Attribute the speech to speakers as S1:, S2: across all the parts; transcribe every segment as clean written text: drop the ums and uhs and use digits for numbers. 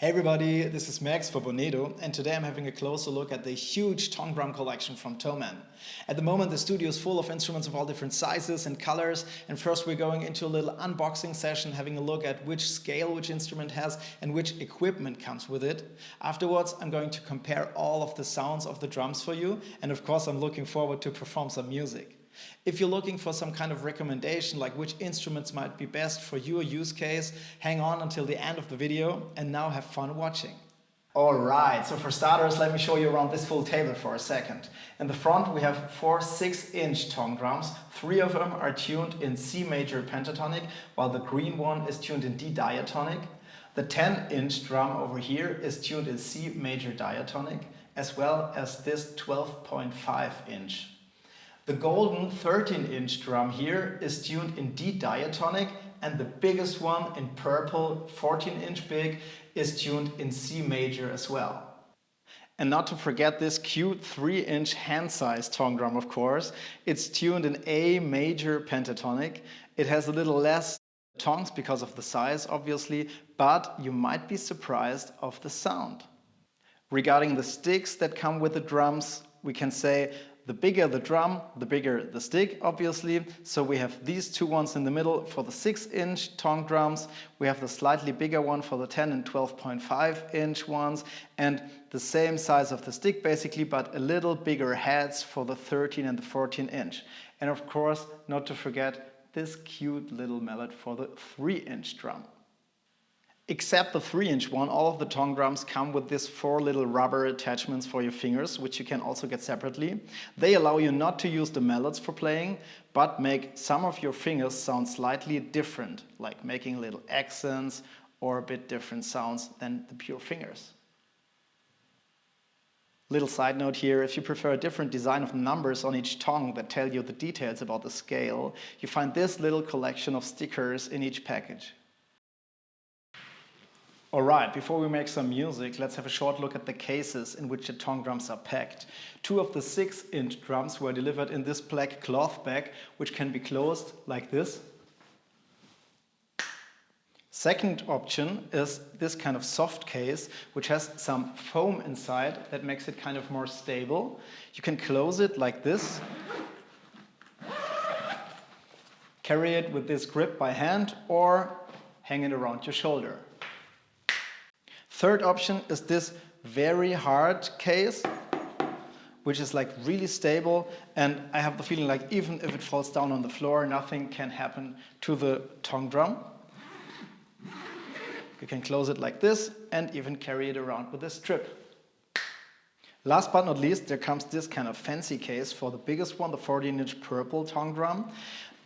S1: Hey everybody, this is Max for Bonedo, and today I'm having a closer look at the huge tongue drum collection from Thomann. At the moment the studio is full of instruments of all different sizes and colors, and first we're going into a little unboxing session, having a look at which scale which instrument has and which equipment comes with it. Afterwards I'm going to compare all of the sounds of the drums for you, and of course I'm looking forward to perform some music. If you're looking for some kind of recommendation, like which instruments might be best for your use case, hang on until the end of the video and now have fun watching. Alright, so for starters, let me show you around this full table for a second. In the front we have four 6-inch tongue drums. 3 of them are tuned in C major pentatonic, while the green one is tuned in D diatonic. The 10-inch drum over here is tuned in C major diatonic, as well as this 12.5-inch. The golden 13-inch drum here is tuned in D diatonic, and the biggest one in purple, 14-inch big, is tuned in C major as well. And not to forget this cute 3-inch hand-sized tongue drum, of course. It's tuned in A major pentatonic. It has a little less tongues because of the size, obviously, but you might be surprised of the sound. Regarding the sticks that come with the drums, we can say the bigger the drum, the bigger the stick, obviously. So we have these two ones in the middle for the 6-inch tongue drums. We have the slightly bigger one for the 10 and 12.5-inch ones, and the same size of the stick basically, but a little bigger heads for the 13 and the 14-inch. And of course, not to forget this cute little mallet for the 3-inch drum. Except the 3-inch one, all of the tongue drums come with these 4 little rubber attachments for your fingers, which you can also get separately. They allow you not to use the mallets for playing, but make some of your fingers sound slightly different, like making little accents or a bit different sounds than the pure fingers. Little side note here, if you prefer a different design of numbers on each tongue that tell you the details about the scale, you find this little collection of stickers in each package. Alright, before we make some music, let's have a short look at the cases in which the tongue drums are packed. 2 of the 6-inch drums were delivered in this black cloth bag, which can be closed like this. Second option is this kind of soft case, which has some foam inside that makes it kind of more stable. You can close it like this. Carry it with this grip by hand or hang it around your shoulder. Third option is this very hard case, which is like really stable, and I have the feeling like even if it falls down on the floor, nothing can happen to the tongue drum. You can close it like this and even carry it around with this strip. Last but not least, there comes this kind of fancy case for the biggest one, the 14-inch purple tongue drum.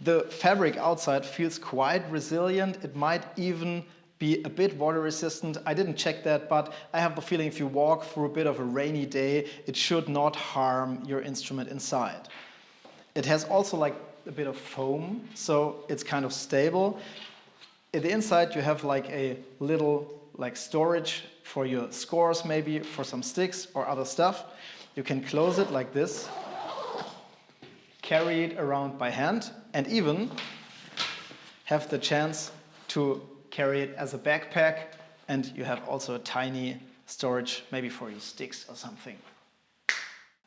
S1: The fabric outside feels quite resilient. It might even be a bit water resistant. I didn't check that, but I have the feeling if you walk through a bit of a rainy day, it should not harm your instrument inside. It has also like a bit of foam, so it's kind of stable. At the inside you have like a little like storage for your scores, maybe for some sticks or other stuff. You can close it like this, carry it around by hand, and even have the chance to carry it as a backpack, and you have also a tiny storage maybe for your sticks or something.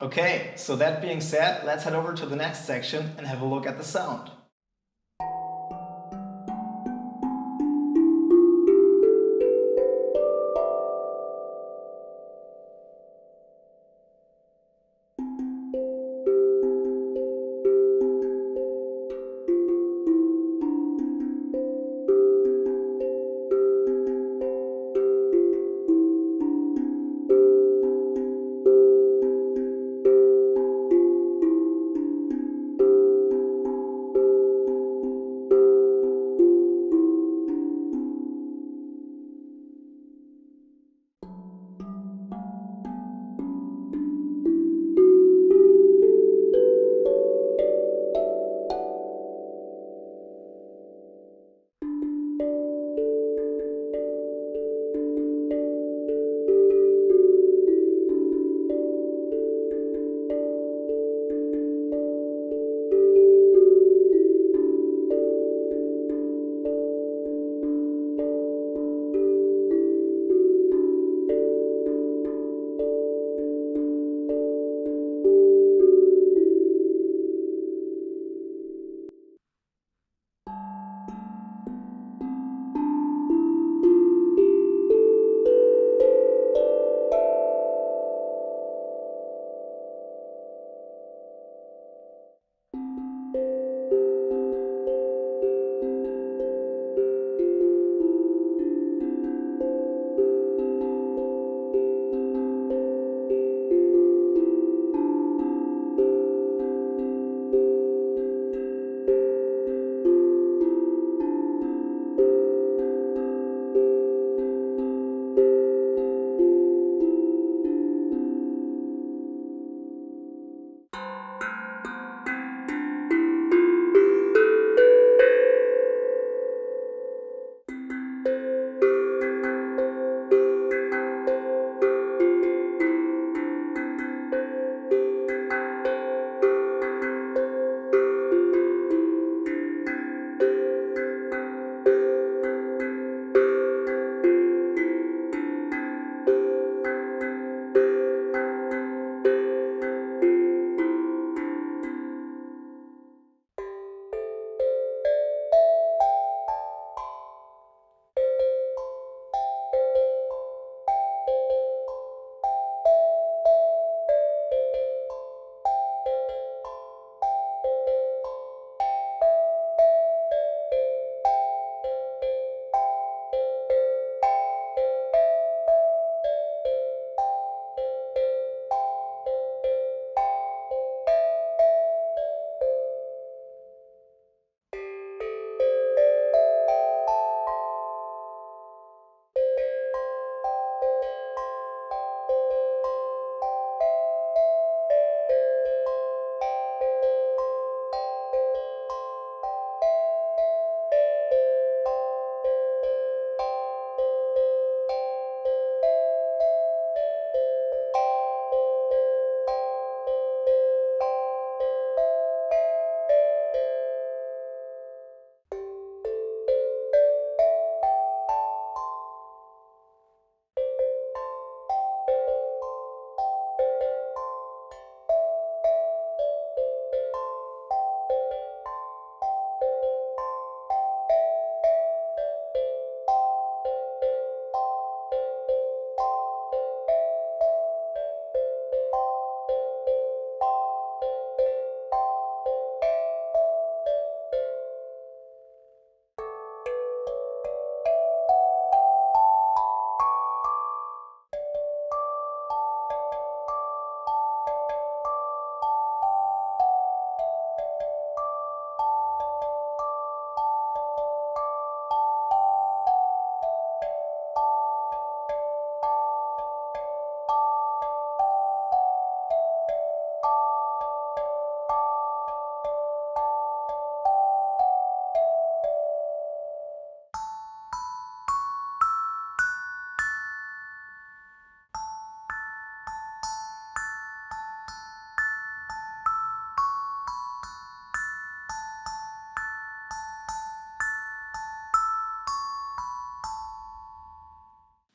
S1: Okay, so that being said, let's head over to the next section and have a look at the sound.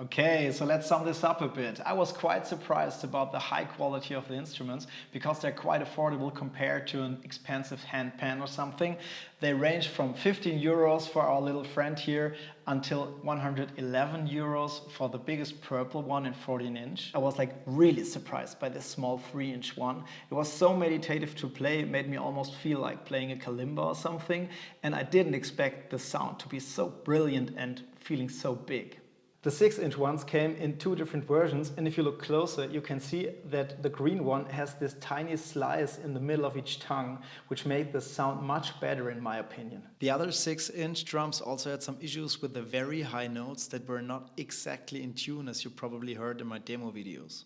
S1: Okay, so let's sum this up a bit. I was quite surprised about the high quality of the instruments because they're quite affordable compared to an expensive hand pan or something. They range from 15 euros for our little friend here until 111 euros for the biggest purple one in 14-inch. I was like really surprised by this small 3-inch one. It was so meditative to play, it made me almost feel like playing a kalimba or something, and I didn't expect the sound to be so brilliant and feeling so big. The 6-inch ones came in two different versions, and if you look closer you can see that the green one has this tiny slice in the middle of each tongue, which made the sound much better in my opinion. The other 6-inch drums also had some issues with the very high notes that were not exactly in tune, as you probably heard in my demo videos.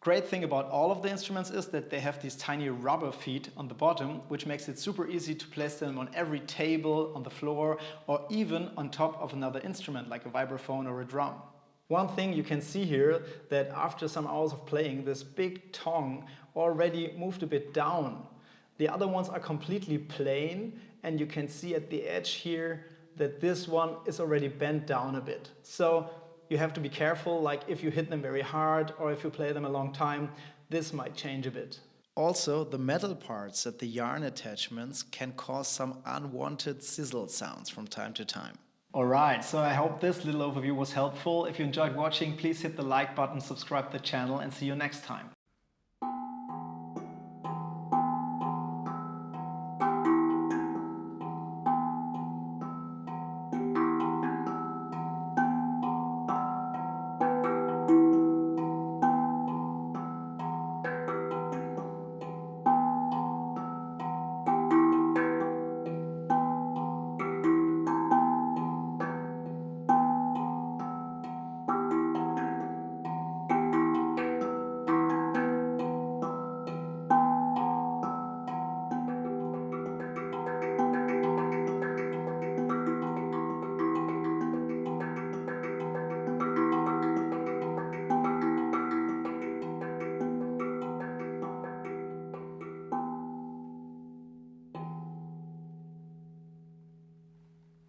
S1: Great thing about all of the instruments is that they have these tiny rubber feet on the bottom, which makes it super easy to place them on every table, on the floor, or even on top of another instrument like a vibraphone or a drum. One thing you can see here, that after some hours of playing, this big tongue already moved a bit down. The other ones are completely plain, and you can see at the edge here that this one is already bent down a bit. So you have to be careful, like if you hit them very hard or if you play them a long time, this might change a bit. Also, the metal parts at the yarn attachments can cause some unwanted sizzle sounds from time to time. Alright, so I hope this little overview was helpful. If you enjoyed watching, please hit the like button, subscribe to the channel, and see you next time.